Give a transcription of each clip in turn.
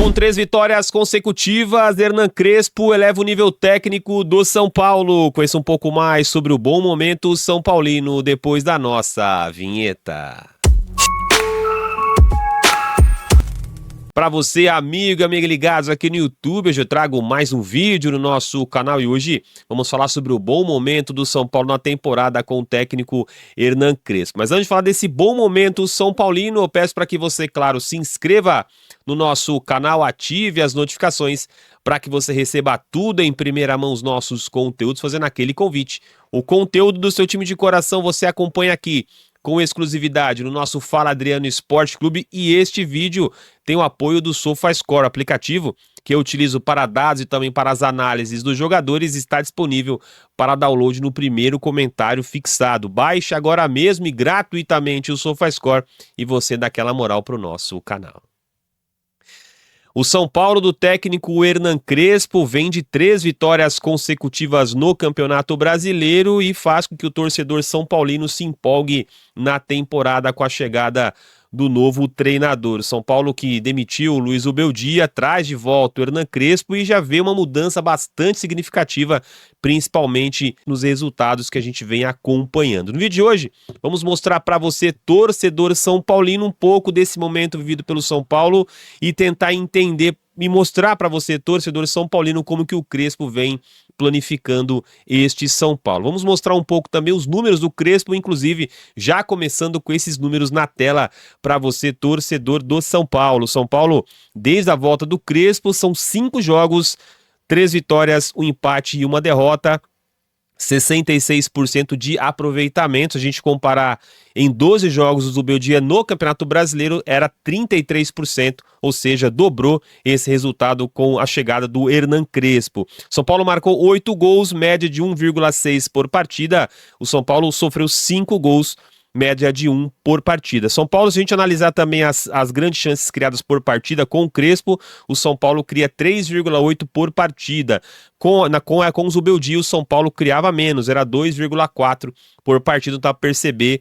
Com 3 vitórias consecutivas, Hernan Crespo eleva o nível técnico do São Paulo. Conheça um pouco mais sobre o bom momento São Paulino depois da nossa vinheta. Para você, amigo e amiga ligados aqui no YouTube, hoje eu trago mais um vídeo no nosso canal e hoje vamos falar sobre o bom momento do São Paulo na temporada com o técnico Hernan Crespo. Mas antes de falar desse bom momento São Paulino, eu peço para que você, claro, se inscreva no nosso canal, ative as notificações para que você receba tudo em primeira mão os nossos conteúdos, fazendo aquele convite. O conteúdo do seu time de coração você acompanha aqui com exclusividade no nosso Fala Adriano Esporte Clube, e este vídeo tem o apoio do SofaScore, aplicativo que eu utilizo para dados e também para as análises dos jogadores, está disponível para download no primeiro comentário fixado. Baixe agora mesmo e gratuitamente o SofaScore e você dá aquela moral para o nosso canal. O São Paulo do técnico Hernan Crespo vem de 3 vitórias consecutivas no Campeonato Brasileiro e faz com que o torcedor são paulino se empolgue na temporada com a chegada do novo treinador. São Paulo, que demitiu o Luiz Ubeldia, traz de volta o Hernan Crespo e já vê uma mudança bastante significativa, principalmente nos resultados que a gente vem acompanhando. No vídeo de hoje, vamos mostrar para você, torcedor são paulino, um pouco desse momento vivido pelo São Paulo e tentar entender e mostrar para você, torcedor são paulino, como que o Crespo vem planificando este São Paulo. Vamos mostrar um pouco também os números do Crespo, inclusive já começando com esses números na tela para você, torcedor do São Paulo. São Paulo, desde a volta do Crespo, são 5 jogos, 3 vitórias, 1 empate e 1 derrota. 66% de aproveitamento. Se a gente comparar em 12 jogos do Ubeldia no Campeonato Brasileiro, era 33%, ou seja, dobrou esse resultado com a chegada do Hernan Crespo. São Paulo marcou 8 gols, média de 1,6 por partida. O São Paulo sofreu 5 gols, média de 1 por partida. São Paulo, se a gente analisar também as grandes chances criadas por partida com o Crespo, o São Paulo cria 3,8 por partida. Com os Ubeldia, o São Paulo criava menos, era 2,4 por partida. Então, para perceber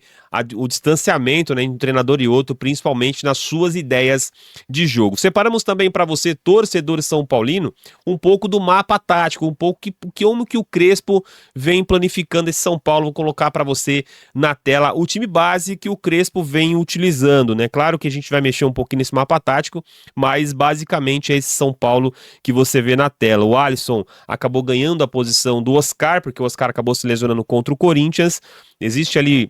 o distanciamento, né, entre um treinador e outro, principalmente nas suas ideias de jogo. Separamos também para você, torcedor são paulino, um pouco do mapa tático, um pouco como que o Crespo vem planificando esse São Paulo. Vou colocar para você na tela o time base que o Crespo vem utilizando, né? Claro que a gente vai mexer um pouquinho nesse mapa tático, mas basicamente é esse São Paulo que você vê na tela. O Alisson acabou ganhando a posição do Oscar, porque o Oscar acabou se lesionando contra o Corinthians. Existe ali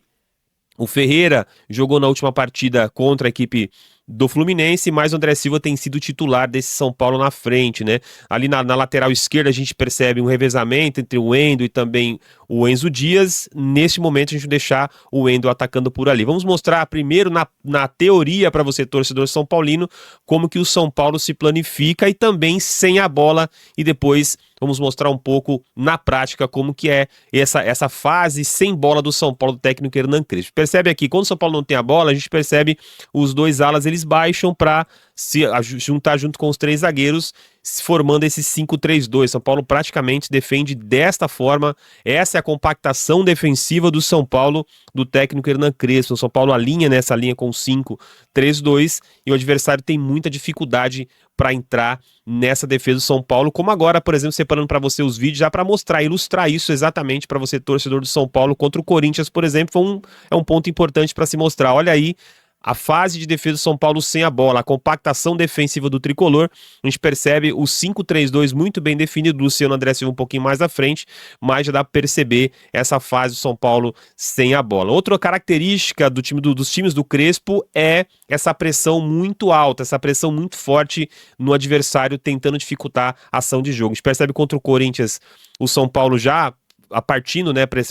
o Ferreira, jogou na última partida contra a equipe do Fluminense, mas o André Silva tem sido titular desse São Paulo na frente, né? Ali na lateral esquerda a gente percebe um revezamento entre o Wendel e também o Enzo Dias. Neste momento a gente vai deixar o Wendel atacando por ali. Vamos mostrar primeiro na teoria para você, torcedor são paulino, como que o São Paulo se planifica e também sem a bola, e depois vamos mostrar um pouco na prática como que é essa fase sem bola do São Paulo, do técnico Hernan Crespo. Percebe aqui, quando o São Paulo não tem a bola, a gente percebe os dois alas, eles baixam para se juntar junto com os 3 zagueiros, formando esse 5-3-2. São Paulo praticamente defende desta forma. Essa é a compactação defensiva do São Paulo, do técnico Hernan Crespo. O São Paulo alinha nessa linha com 5-3-2 e o adversário tem muita dificuldade para entrar nessa defesa do São Paulo, como agora, por exemplo, separando para você os vídeos, já para mostrar, ilustrar isso exatamente para você, torcedor do São Paulo, contra o Corinthians, por exemplo, é um ponto importante para se mostrar. Olha aí a fase de defesa do São Paulo sem a bola, a compactação defensiva do tricolor. A gente percebe o 5-3-2 muito bem definido, o Luciano André Silva um pouquinho mais à frente, mas já dá para perceber essa fase do São Paulo sem a bola. Outra característica dos times do Crespo é essa pressão muito alta, essa pressão muito forte no adversário, tentando dificultar a ação de jogo. A gente percebe contra o Corinthians o São Paulo já partindo, né, para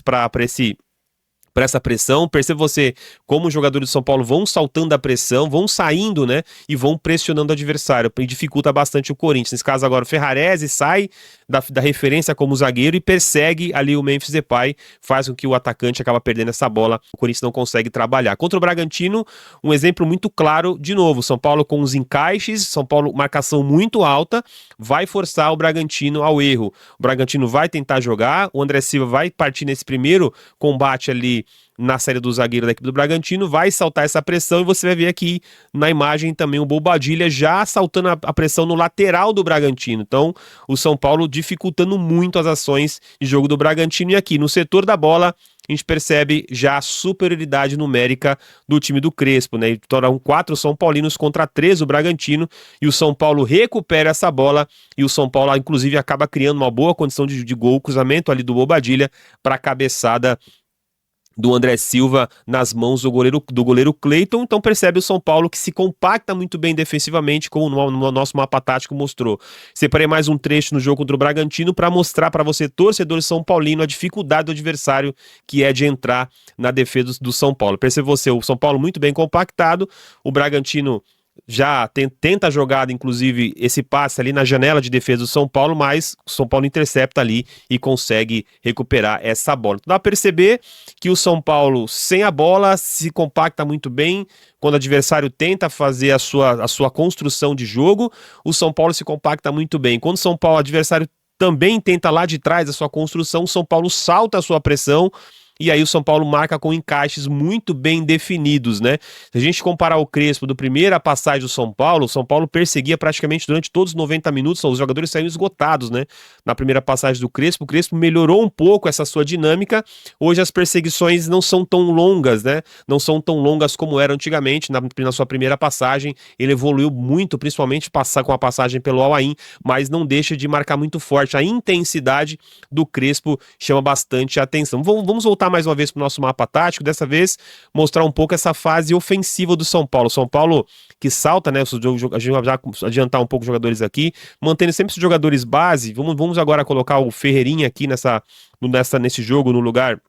essa pressão. Perceba você como os jogadores do São Paulo vão saltando a pressão, vão saindo, né, e vão pressionando o adversário, e dificulta bastante o Corinthians. Nesse caso agora o Ferrarese sai da referência como zagueiro e persegue ali o Memphis Depay, faz com que o atacante acaba perdendo essa bola, o Corinthians não consegue trabalhar. Contra o Bragantino, um exemplo muito claro, de novo, São Paulo com os encaixes, São Paulo marcação muito alta, vai forçar o Bragantino ao erro. O Bragantino vai tentar jogar, o André Silva vai partir nesse primeiro combate ali na saída do zagueiro da equipe do Bragantino, vai saltar essa pressão e você vai ver aqui na imagem também o Bobadilla já saltando a pressão no lateral do Bragantino. Então, o São Paulo dificultando muito as ações de jogo do Bragantino. E aqui no setor da bola, a gente percebe já a superioridade numérica do time do Crespo, né? Tornam 4 São Paulinos contra 3 o Bragantino, e o São Paulo recupera essa bola, e o São Paulo, inclusive, acaba criando uma boa condição de gol, cruzamento ali do Bobadilla para a cabeçada do André Silva nas mãos do goleiro Cleiton. Então percebe o São Paulo que se compacta muito bem defensivamente, como no nosso mapa tático mostrou. Separei mais um trecho no jogo contra o Bragantino para mostrar para você, torcedor São Paulino, a dificuldade do adversário que é de entrar na defesa do São Paulo. Percebe você, o São Paulo muito bem compactado, o Bragantino já tenta a jogada, inclusive esse passe ali na janela de defesa do São Paulo, mas o São Paulo intercepta ali e consegue recuperar essa bola. Então dá para perceber que o São Paulo sem a bola se compacta muito bem. Quando o adversário tenta fazer a sua construção de jogo, o São Paulo se compacta muito bem. Quando o adversário também tenta lá de trás a sua construção, o São Paulo salta a sua pressão. E aí o São Paulo marca com encaixes muito bem definidos, né? Se a gente comparar o Crespo do primeira passagem do São Paulo, o São Paulo perseguia praticamente durante todos os 90 minutos, os jogadores saíram esgotados, né? Na primeira passagem do Crespo, o Crespo melhorou um pouco essa sua dinâmica. Hoje as perseguições não são tão longas, né? Não são tão longas como eram antigamente. Na sua primeira passagem, ele evoluiu muito, principalmente com a passagem pelo Al-Ain, mas não deixa de marcar muito forte. A intensidade do Crespo chama bastante a atenção. Vamos voltar mais uma vez para o nosso mapa tático, dessa vez mostrar um pouco essa fase ofensiva do São Paulo. São Paulo que salta, né? A gente vai já adiantar um pouco os jogadores aqui, mantendo sempre os jogadores base. Vamos agora colocar o Ferreirinha aqui nesse jogo no lugar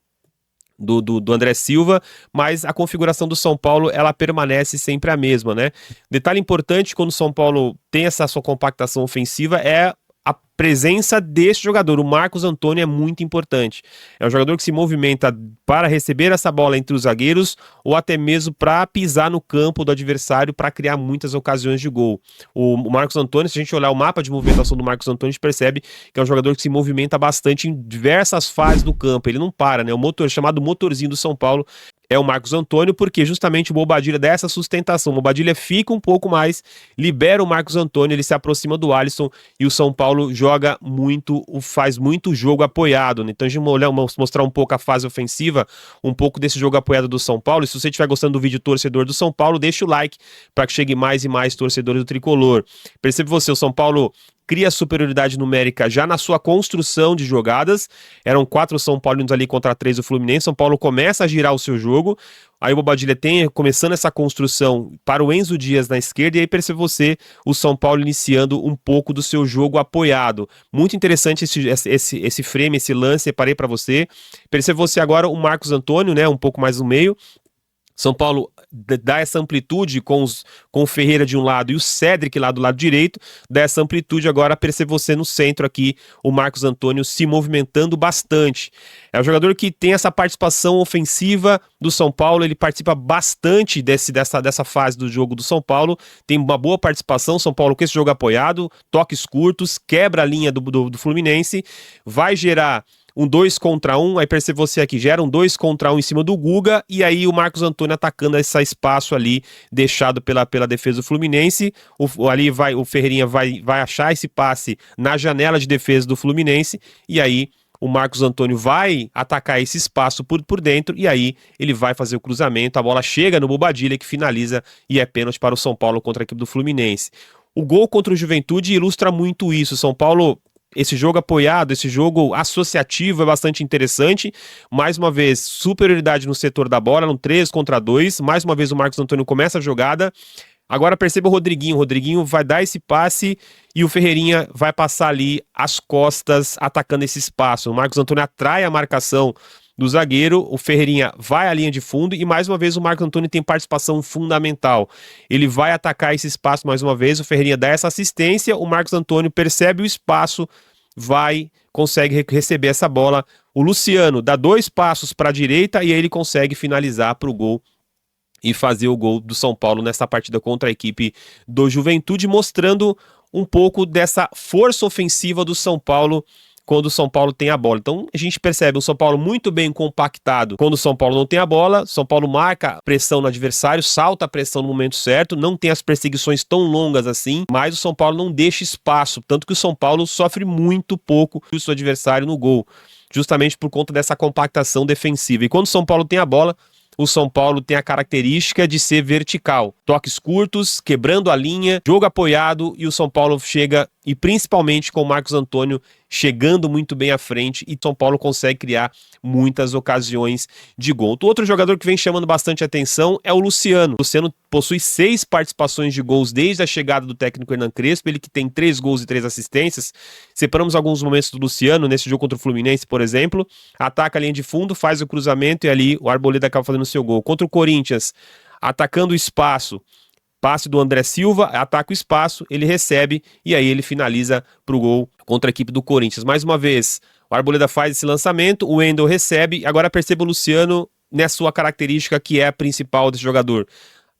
do André Silva, mas a configuração do São Paulo, ela permanece sempre a mesma, né? Detalhe importante, quando o São Paulo tem essa sua compactação ofensiva, é a presença desse jogador. O Marcos Antônio é muito importante. É um jogador que se movimenta para receber essa bola entre os zagueiros ou até mesmo para pisar no campo do adversário para criar muitas ocasiões de gol. O Marcos Antônio, se a gente olhar o mapa de movimentação do Marcos Antônio, a gente percebe que é um jogador que se movimenta bastante em diversas fases do campo. Ele não para, né? O chamado motorzinho do São Paulo é o Marcos Antônio, porque justamente o Bobadilla dá essa sustentação. O Bobadilla fica um pouco mais, libera o Marcos Antônio, ele se aproxima do Alisson e o São Paulo joga muito, faz muito jogo apoiado, né? Então a gente vai mostrar um pouco a fase ofensiva, um pouco desse jogo apoiado do São Paulo. E se você estiver gostando do vídeo torcedor do São Paulo, deixa o like para que chegue mais e mais torcedores do Tricolor. Percebe você, o São Paulo cria superioridade numérica já na sua construção de jogadas. Eram 4 São Paulinos ali contra 3 do Fluminense. São Paulo começa a girar o seu jogo. Aí o Bobadilla tem começando essa construção para o Enzo Dias na esquerda. E aí percebe você, o São Paulo iniciando um pouco do seu jogo apoiado. Muito interessante esse frame, esse lance. Separei para você. Percebe você agora o Marcos Antônio, né? Um pouco mais no meio. São Paulo dá essa amplitude com o Ferreira de um lado e o Cédric lá do lado direito, dá essa amplitude agora, percebe você no centro aqui, o Marcos Antônio se movimentando bastante. É um jogador que tem essa participação ofensiva do São Paulo, ele participa bastante dessa fase do jogo do São Paulo, tem uma boa participação. São Paulo com esse jogo apoiado, toques curtos, quebra a linha do Fluminense, vai gerar um 2 contra 1, aí percebe você aqui, gera um 2 contra 1 em cima do Guga, e aí o Marcos Antônio atacando esse espaço ali, deixado pela defesa do Fluminense. O Ferreirinha vai achar esse passe na janela de defesa do Fluminense, e aí o Marcos Antônio vai atacar esse espaço por dentro, e aí ele vai fazer o cruzamento, a bola chega no Bobadilla, que finaliza, e é pênalti para o São Paulo contra a equipe do Fluminense. O gol contra o Juventude ilustra muito isso. São Paulo, esse jogo apoiado, esse jogo associativo é bastante interessante. Mais uma vez, superioridade no setor da bola, no 3 contra 2. Mais uma vez o Marcos Antônio começa a jogada. Agora perceba o Rodriguinho. O Rodriguinho vai dar esse passe e o Ferreirinha vai passar ali as costas, atacando esse espaço. O Marcos Antônio atrai a marcação do zagueiro, o Ferreirinha vai à linha de fundo e mais uma vez o Marcos Antônio tem participação fundamental. Ele vai atacar esse espaço mais uma vez, o Ferreirinha dá essa assistência, o Marcos Antônio percebe o espaço, consegue receber essa bola. O Luciano dá 2 passos para a direita e aí ele consegue finalizar para o gol e fazer o gol do São Paulo nessa partida contra a equipe do Juventude, mostrando um pouco dessa força ofensiva do São Paulo quando o São Paulo tem a bola. Então a gente percebe o São Paulo muito bem compactado quando o São Paulo não tem a bola. São Paulo marca pressão no adversário, salta a pressão no momento certo, não tem as perseguições tão longas assim, mas o São Paulo não deixa espaço, tanto que o São Paulo sofre muito pouco do seu adversário no gol, justamente por conta dessa compactação defensiva. E quando o São Paulo tem a bola, o São Paulo tem a característica de ser vertical. Toques curtos, quebrando a linha, jogo apoiado, e o São Paulo chega, e principalmente com o Marcos Antônio chegando muito bem à frente, e São Paulo consegue criar muitas ocasiões de gol. O outro jogador que vem chamando bastante atenção é o Luciano. O Luciano possui 6 participações de gols desde a chegada do técnico Hernan Crespo, ele que tem 3 gols e 3 assistências. Separamos alguns momentos do Luciano, nesse jogo contra o Fluminense, por exemplo, ataca a linha de fundo, faz o cruzamento e ali o Arboleda acaba fazendo o seu gol. Contra o Corinthians, atacando o espaço, passe do André Silva, ataca o espaço, ele recebe e aí ele finaliza para o gol contra a equipe do Corinthians. Mais uma vez, o Arboleda faz esse lançamento, o Wendel recebe, agora perceba o Luciano nessa sua característica que é a principal desse jogador.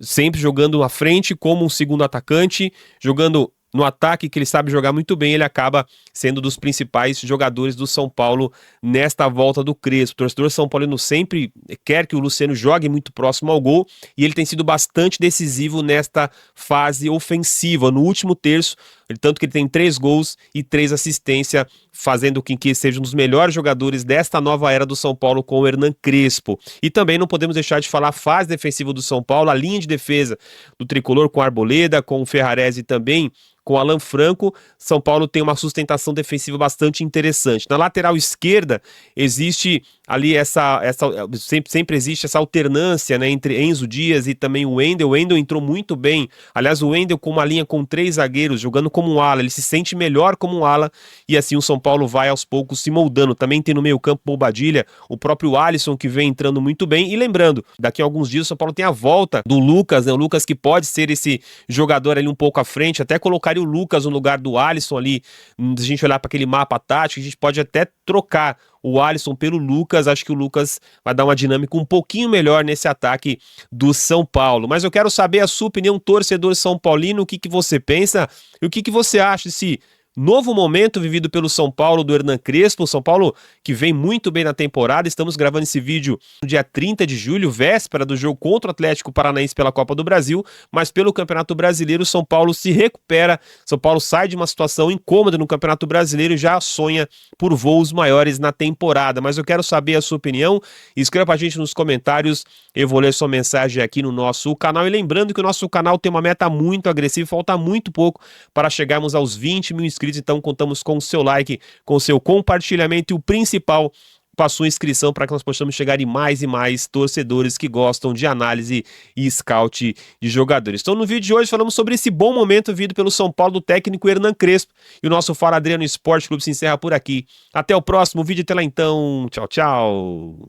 Sempre jogando à frente como um segundo atacante, jogando no ataque, que ele sabe jogar muito bem, ele acaba sendo dos principais jogadores do São Paulo nesta volta do Crespo. O torcedor são paulino sempre quer que o Luciano jogue muito próximo ao gol, e ele tem sido bastante decisivo nesta fase ofensiva, no último terço, tanto que ele tem 3 gols e 3 assistências, fazendo com que seja um dos melhores jogadores desta nova era do São Paulo com o Hernan Crespo. E também não podemos deixar de falar a fase defensiva do São Paulo, a linha de defesa do Tricolor com o Arboleda, com o Ferrarese também, com o Alan Franco. São Paulo tem uma sustentação defensiva bastante interessante. Na lateral esquerda existe ali sempre existe essa alternância, né, entre Enzo Dias e também o Wendel. O Wendel entrou muito bem. Aliás, o Wendel com uma linha com 3 zagueiros, jogando como um ala, ele se sente melhor como um ala, e assim o São Paulo vai aos poucos se moldando. Também tem no meio campo Bobadilha, o próprio Alisson que vem entrando muito bem. E lembrando, daqui a alguns dias o São Paulo tem a volta do Lucas, né, o Lucas que pode ser esse jogador ali um pouco à frente, até colocaria o Lucas no lugar do Alisson ali. Se a gente olhar para aquele mapa tático, a gente pode até trocar o Alisson pelo Lucas. Acho que o Lucas vai dar uma dinâmica um pouquinho melhor nesse ataque do São Paulo. Mas eu quero saber a sua opinião, torcedor são paulino, o que você pensa e o que você acha desse novo momento vivido pelo São Paulo do Hernan Crespo. São Paulo que vem muito bem na temporada. Estamos gravando esse vídeo no dia 30 de julho, véspera do jogo contra o Atlético Paranaense pela Copa do Brasil, mas pelo Campeonato Brasileiro, São Paulo se recupera. São Paulo sai de uma situação incômoda no Campeonato Brasileiro e já sonha por voos maiores na temporada. Mas eu quero saber a sua opinião. Escreva pra gente nos comentários. Eu vou ler sua mensagem aqui no nosso canal. E lembrando que o nosso canal tem uma meta muito agressiva, falta muito pouco para chegarmos aos 20 mil inscritos. Então contamos com o seu like, com o seu compartilhamento e o principal, com a sua inscrição, para que nós possamos chegar em mais e mais torcedores que gostam de análise e scout de jogadores. Então no vídeo de hoje falamos sobre esse bom momento vivido pelo São Paulo do técnico Hernan Crespo, e o nosso Fala Adriano Esporte Clube se encerra por aqui. Até o próximo vídeo, até lá então, tchau, tchau!